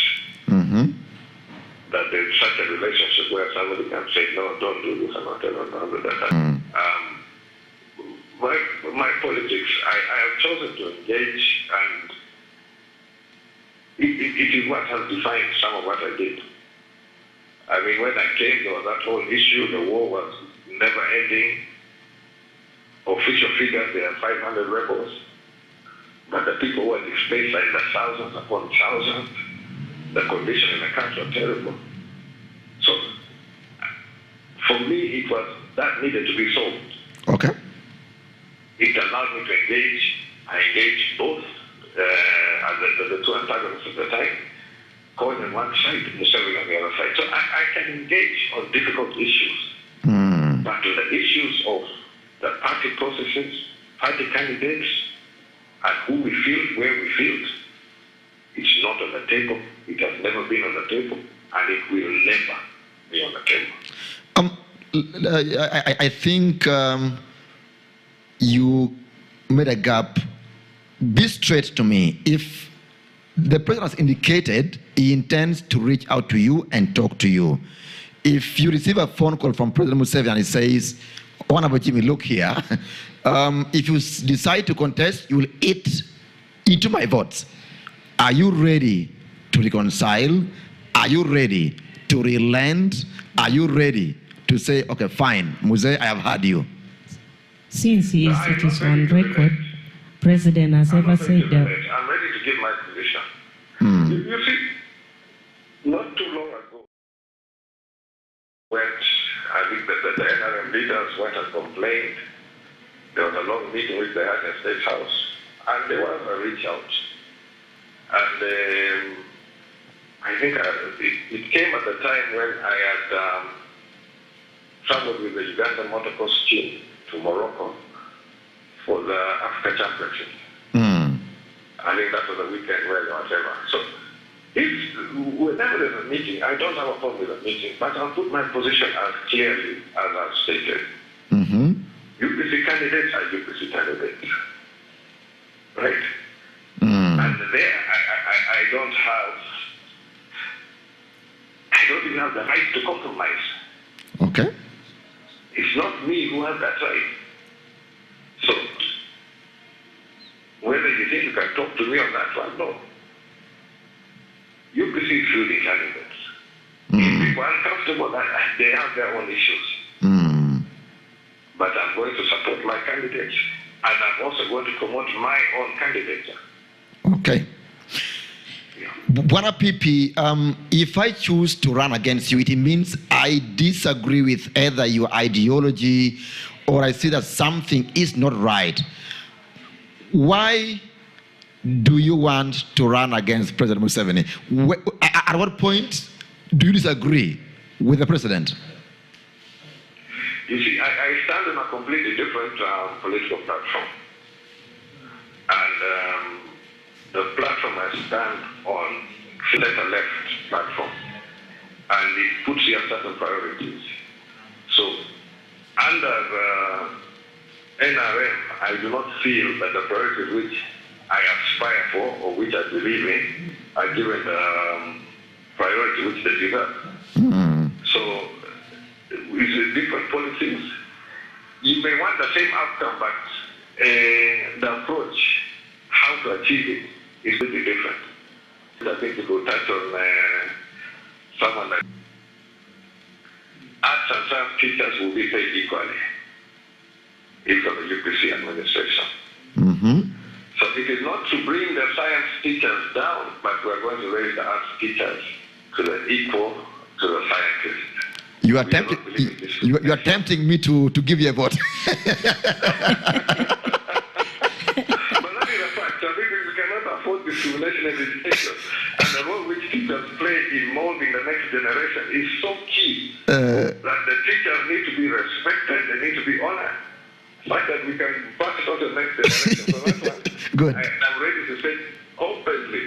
that there's such a relationship where somebody can say, no, don't do this, and not do that. My politics, I have chosen to engage, and it is what has defined some of what I did. I mean, when I came, there was that whole issue, the war was never ending. Official figures, there are 500 rebels, but the people who were displaced are in the thousands upon thousands. The condition in the country are terrible. So, for me, it was that needed to be solved. Okay. It allowed me to engage. I engaged both the two antagonists at the time, Cohen on one side, Museveni on the other side. So I can engage on difficult issues. But the issues of the party processes, party candidates, and who we field, where we field, it's not on the table. It has never been on the table, and it will never be on the table. I think you made a gap. Be straight to me. If the president has indicated he intends to reach out to you and talk to you. If you receive a phone call from President Museveni and he says, Honorable Jimmy, look here, if you decide to contest, you will eat into my votes. Are you ready to reconcile? Are you ready to relent? Are you ready to say, okay, fine, Muse, I have heard you? Since it is on record, President has ever said that. I'm ready to give my position. You see, not too long ago, when I think that the NRM leaders went and complained, there was a long meeting which they had in the State House, and there was a reach out. And I think it came at the time when I had traveled with the Uganda motocross team to Morocco for the Africa Championship. I think that was a weekend where whatever. So whenever there's a meeting, I don't have a problem with a meeting, but I'll put my position as clearly as I've stated. UPC candidates are UPC candidates. Right? And there, I don't even have the right to compromise. Okay. It's not me who has that right. So, whether you think you can talk to me on that one, no. UPC is fielding candidates. If people are uncomfortable, they have their own issues. But I'm going to support my candidates, and I'm also going to promote my own candidature. Okay. Bwana Pipi, if I choose to run against you, it means I disagree with either your ideology or I see that something is not right. Why do you want to run against President Museveni? At what point do you disagree with the president? You see, I stand on a completely different political platform. And the platform I stand on is a left platform. And it puts here certain priorities. So, under the NRM, I do not feel that the priorities which I aspire for or which I believe in are given the priority which they deserve. So, with different policies, you may want the same outcome, but the approach, how to achieve it, is really different. I think it will touch on someone like arts and science teachers will be paid equally if from the UPC administration. So it is not to bring the science teachers down, but we're going to raise the arts teachers to the equal to the scientists. You are tempting me to give you a vote. But that is a fact. I think we cannot afford discrimination in education. And the role which teachers play in molding the next generation is so key that the teachers need to be respected, they need to be honored. Like that we can pass it on to the next generation. So that's why Good. I'm ready to say openly.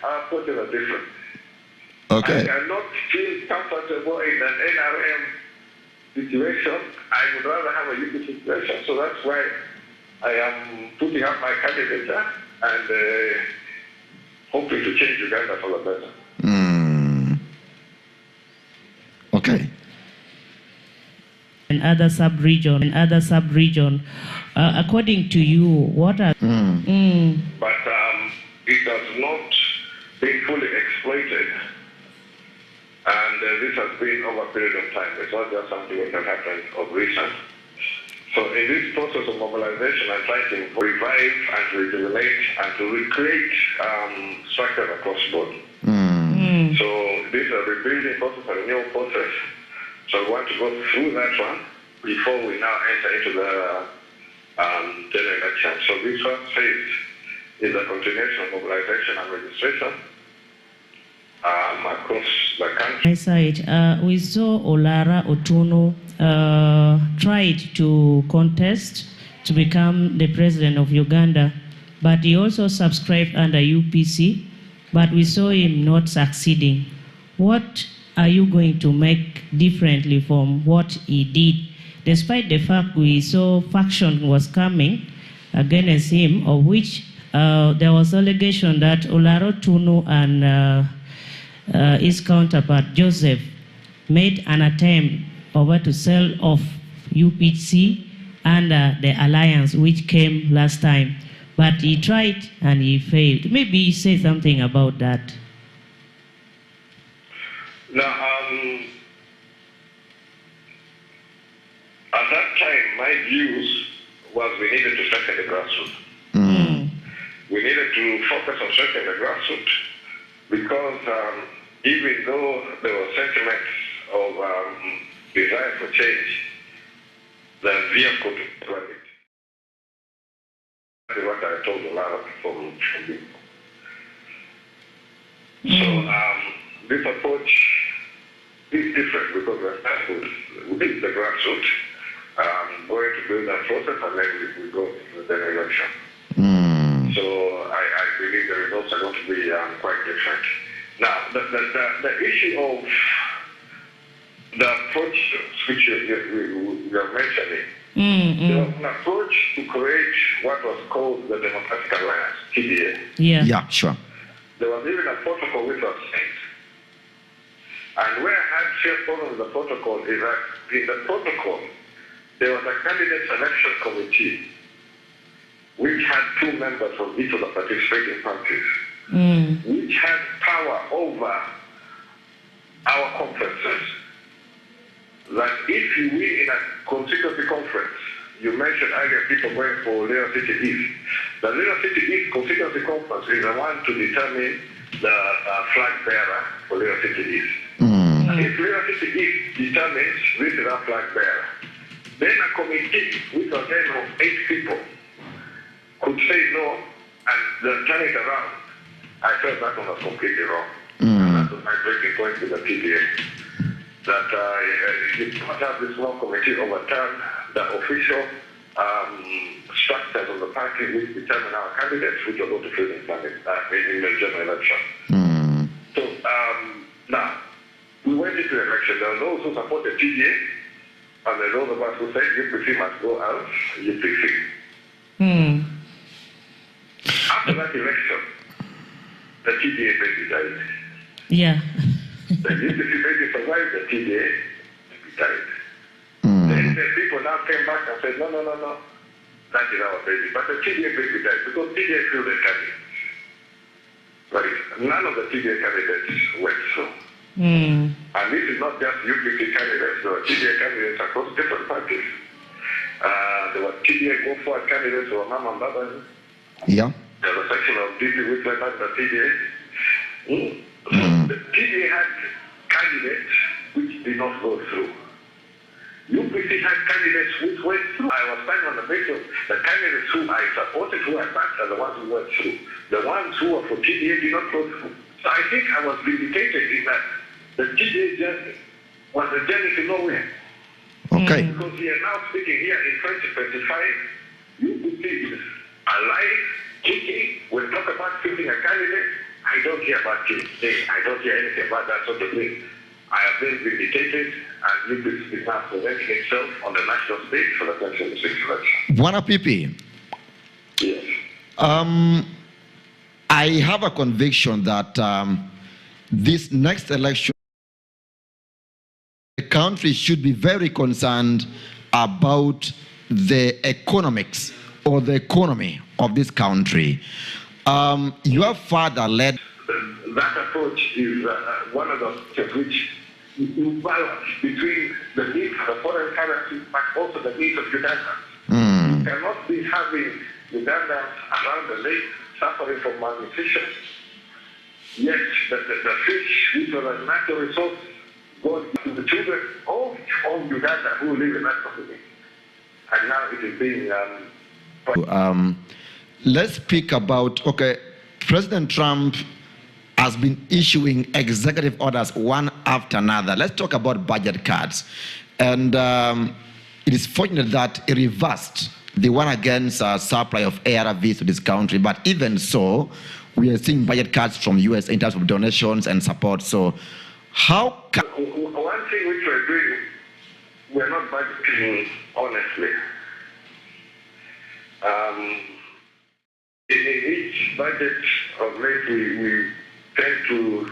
Our approaches are different. Okay. I cannot feel comfortable in an NRM situation. I would rather have a UP situation. So that's why I am putting up my candidature and hoping to change Uganda for the better. Okay. And other sub-region, according to you, what are... But it has not been fully exploited. And this has been over a period of time. It's not just something that has happened of recent. So in this process of mobilization, I'm trying to revive and to rejuvenate and to recreate structures across board. So this is a rebuilding process, a renewal process. So we want to go through that one before we now enter into the general election. So this first phase is a continuation of mobilization and registration across the country. My side, we saw Olara Otuno tried to contest to become the president of Uganda, but he also subscribed under UPC, but we saw him not succeeding. What are you going to make differently from what he did, despite the fact we saw faction was coming against him, of which there was allegation that Olaro Tunu and his counterpart Joseph made an attempt over to sell off UPC under the alliance which came last time, but he tried and he failed. Maybe say something about that. Now, at that time, my views was we needed to strengthen the grassroots. We needed to focus on strengthening the grassroots because even though there were sentiments of desire for change, the vehicle to run it. That's what I told a lot of people from you. So this approach is different because we're starting with the grassroots, going to build that process, and then we go to the election. So I believe the results are going to be quite different. Now, the issue of the approach which you are mentioning, there was an approach to create what was called the Democratic Alliance, TDA. Yeah, sure. There was even a protocol which was sent. And where I had shared problem with the protocol is that in the protocol, there was a candidate selection committee which had 2 members from each of the participating parties, which had power over our conferences. That if you win in a constituency conference, you mentioned earlier people going for Lagos City East. The Lagos City East constituency conference is the one to determine the flag bearer for Lagos City East. If Lagos City East determines this is our flag bearer, then a committee which was then of 8 people could say no and then turn it around. I felt that one was completely wrong. And that was my breaking point with the PDA. That you cannot have this small committee overturn the official structures of the party which determine our candidates which are going to fill in the general election. So now, we went into election. There were those who supported TDA, and there were those of us who said UPC must go out, UPC. After that election, the TDA baby died. Yeah. The UPC baby survived the TDA, baby died. Then the people now came back and said, no, that is our baby. But the TDA baby died because TDA killed the candidates. Right? None of the TDA candidates went through. And this is not just UPC candidates, there were TDA candidates across different parties. There were TDA go forward candidates who were Mama Baba. Yeah. There was a section of DP which went under TDA. The TDA had candidates which did not go through. UPC had candidates which went through. I was standing on the basis of the candidates who I supported, who I backed, are the ones who went through. The ones who were for TDA did not go through. So I think I was vindicated in that the TDA journey was a journey to nowhere. Okay. Because we are now speaking here in 2025, UPC is alive, kicking. We'll talk about fielding a candidate. I don't hear about it. I don't hear anything about that sort of thing. I have been vindicated, and UPC is now presenting itself on the national stage for the 2026 election. Wana Pipi. Yes. I have a conviction that this next election, the country should be very concerned about the economics or the economy of this country. Your father led. That approach is one of the which you balance between the need for the foreign currency but also the needs of Ugandans. You cannot be having Ugandans around the lake suffering from malnutrition, yet the fish, which are a natural resource, goes to the children of Uganda who live in that community. And now it is being... Let's speak about, President Trump has been issuing executive orders one after another. Let's talk about budget cuts. And it is fortunate that he reversed the one against supply of ARVs to this country. But even so, we are seeing budget cuts from U.S. in terms of donations and support. So how can... One thing which we're doing, we're not budgeting honestly. In each budget of late, we tend to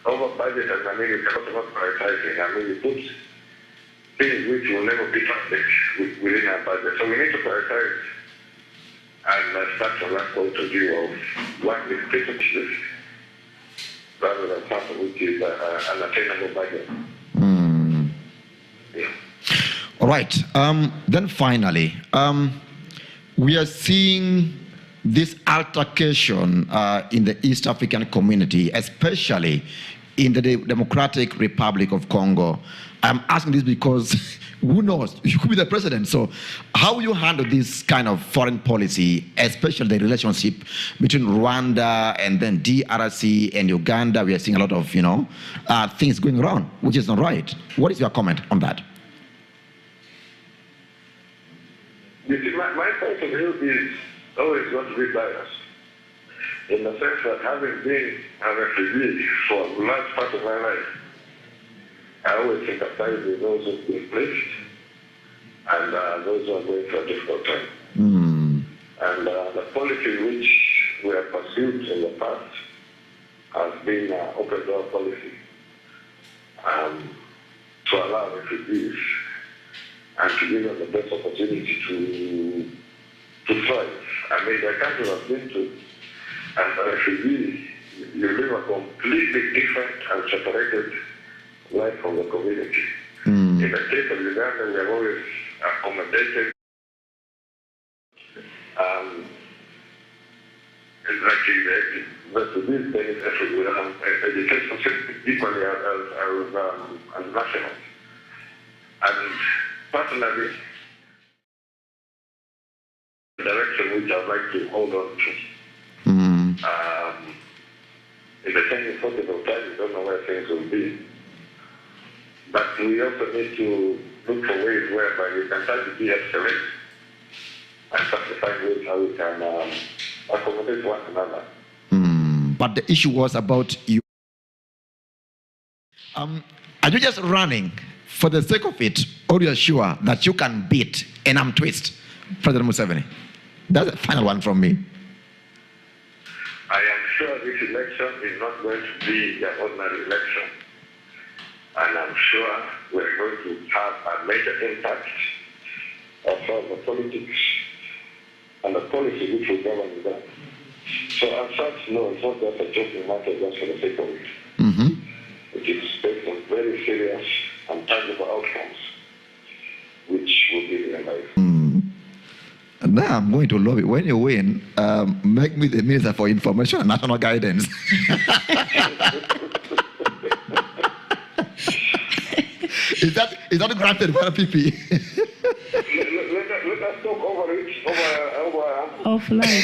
over budget, and I mean, it's not prioritizing. I mean, we put things which will never be funded within our budget. So we need to prioritize and start from that point of view of what is critical rather than something which is an attainable budget. Yeah. All right. Then finally, we are seeing this altercation in the East African community, especially in the Democratic Republic of Congo. I'm asking this because who knows? You could be the president. So how will you handle this kind of foreign policy, especially the relationship between Rwanda and then DRC and Uganda? We are seeing a lot of, things going around, which is not right. What is your comment on that? You see, my point of view is always going to be biased, in the sense that having been a refugee for a large part of my life, I always sympathize with those who've been placed and those who are going through a difficult time. And the policy which we have pursued in the past has been open door policy to allow refugees and to give them the best opportunity to thrive. I mean, the country was been to, as a refugee, you live a completely different and separated life from the community. In the case of Uganda, we have always accommodated refugees benefit with education system equally as nationals. And personally, the direction which I'd like to hold on to. In the same possible time, we don't know where things will be. But we also need to look for ways whereby we can try to de-escalate and try to find ways how we can accommodate one another. But the issue was about you. Are you just running for the sake of it, or you're sure that you can beat and arm twist President Museveni? That's the final one from me. I am sure this election is not going to be an ordinary election. And I'm sure we're going to have a major impact of the politics and the policy which will govern that. So as such, no, it's not just a joking matter just for the sake of it. It is based on very serious and tangible outcomes which will be realized. Now I'm going to love it. When you win, make me the Minister for Information and National Guidance. Is that granted for PP? Let us talk over it, Offline.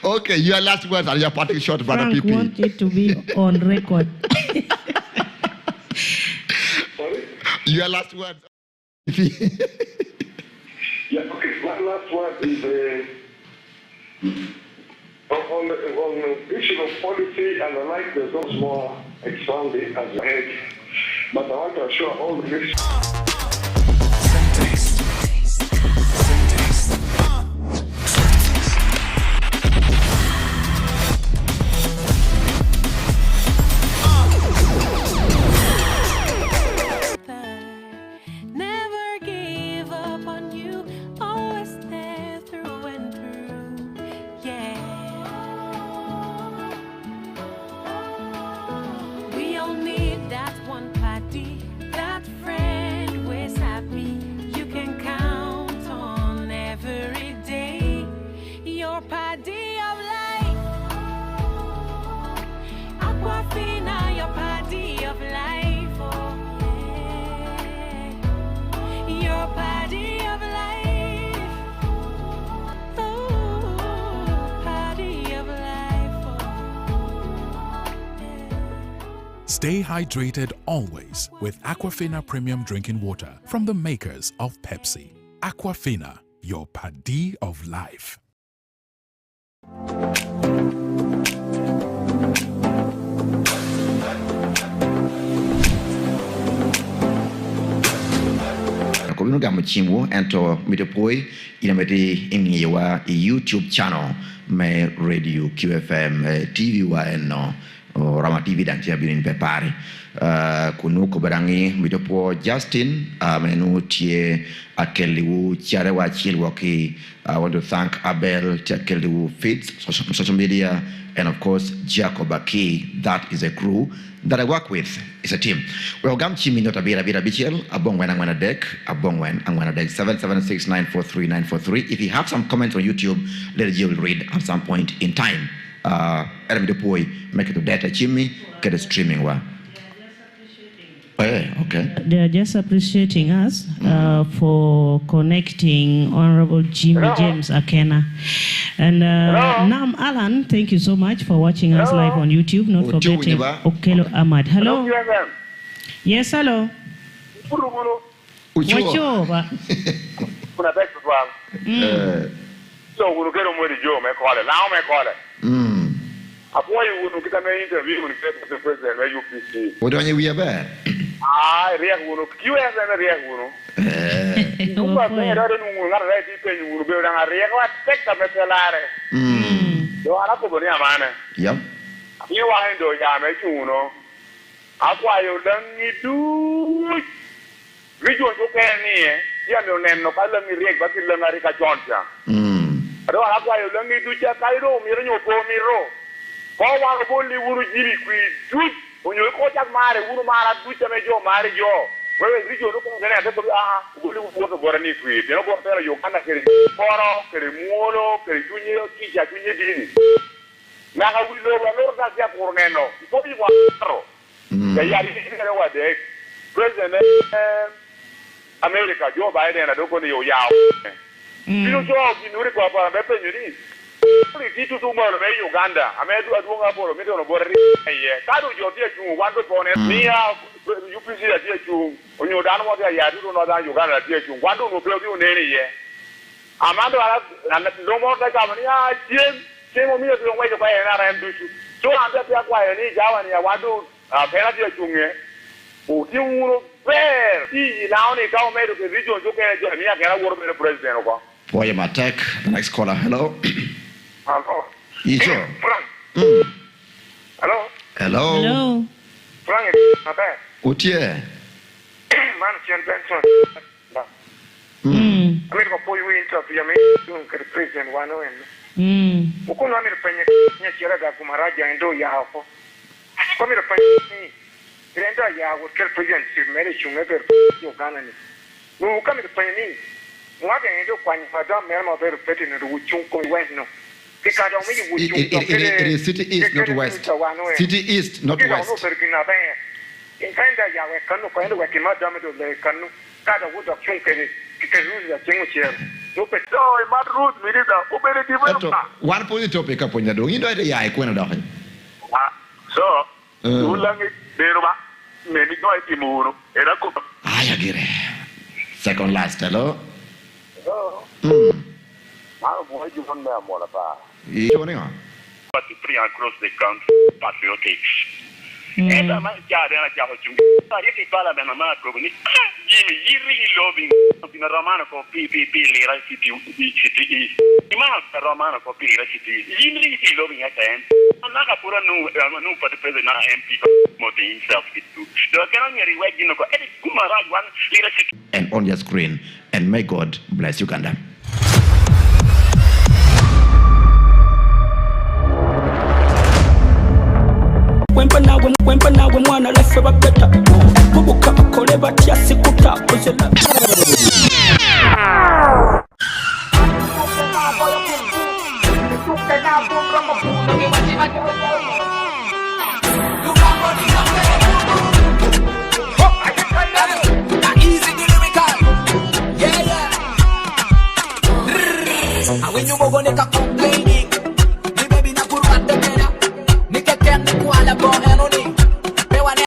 Okay, your last words are your parting shot, Brother Frank PP. want it to be on record. Sorry? Your last words. Yeah, okay. My last word is on the issue of policy and the like. There's no more expounding as ahead, but I want to assure all the listeners. Never give up on you, always there through and through, yeah. We all need that one party, that friend we're happy. You can count on every day, your party of life. Aquafina, your party of life, oh yeah. Your party of life, oh, party of life, oh yeah. Stay hydrated always with Aquafina Premium Drinking Water from the makers of Pepsi. Aquafina, your paddy of life. gamo chimu ento mitopoi ina meti ingiwa YouTube channel me radio QFM TV wa eno Rama TV dan tia binin pepari kunu kobarangi mitopo Justin menu tie akeliwu chiare wa chilwoki. I want to thank Abel Tekeliwu Feeds social media, and of course Jacob Aki. That is a crew that I work with. It's a team. Well, gamchi minota bira bichel abongwen angwana deck 776943943. If you have some comments on YouTube, let you will read at some point in time. Make it to data chimney, get a streaming one. Okay. They are just appreciating us for connecting Honorable Jimmy James Akena. And Nam Alan, thank you so much for watching us live on YouTube. Not forgetting Okelo Ahmad. Hello. Yes, hello. Wachoba. So we'll get on with the Joe, may call it. Now may call it. I want you to get an interview with the president where you see. What do you have? Ah, react uno. You have a react uno. You are not ready to build a react. What take the metalare? You are not going to man. Yep. You are in the Yametuno. Aqua, you don't need to. We go to Penny. You don't know no color me react, but in America Johnson. I don't have why you don't need to check. I don't know, Miro. All one of only Wuru Jiri Queen. When you go to marry, Wuru Mara, Duchamejo, marry Joe. Where is Rijo looking at the Wulu water Borani Queen? You know what you can't carry Foro, carry Molo, carry Junior, Kisha, Junior. Now we know a lot of that Corneno. Before you want the Yari, President America, Joe Biden, I don't go to your Yao. You don't show up in Urico, but I bet you need. To do more of Uganda. I made a woman for a middle of Borani. How do you get to one upon it? You can see that you, when you don't want to know that Uganda, you want to play you in any year. Amanda, no more like Jim on me as you wait to buy another ambition. So I'm just acquiring any Java and I want to penalty to me. Oh, you will bear. See, now they come made of the region to get me. I can't work with the president. Boy, my tech. The next caller. Hello. Hello. Ijo. Hello. Hello. Hello. Frank, Utie. Man, Benson. I mean, before you interview me, you can present one of them. Ukun wami rupanya nyachira ga kumaraja endo ya hapo. Kwami rupanya enda ya worker present mele chunga per Uganda ni. Ukami rupanya ni. Mwaga endo kwani fada mema per peti na ruchunko weno. It is City East, not West. City East, not West. One point topic up on the door. You know the eye when I so, you lang it, Berba, maybe no Timuro, and I could. I get it. Second last, hello. How would you want them all about? But to free across the country, patriotics. And I'm a child and a child to me. Parliament, a man, Jimmy, you really loving in a Romano PPP, Lira City. The man of the Romano for Lira City. Jimmy is loving at the end. I'm not a poor new for the president MP promoting himself. The Canary Wagon, Kumara, one Lira City. And on your screen, and may God bless Uganda. Wempa nawe mwana lefe babeta kubuka bakole batya sikuta kozela When you go gonna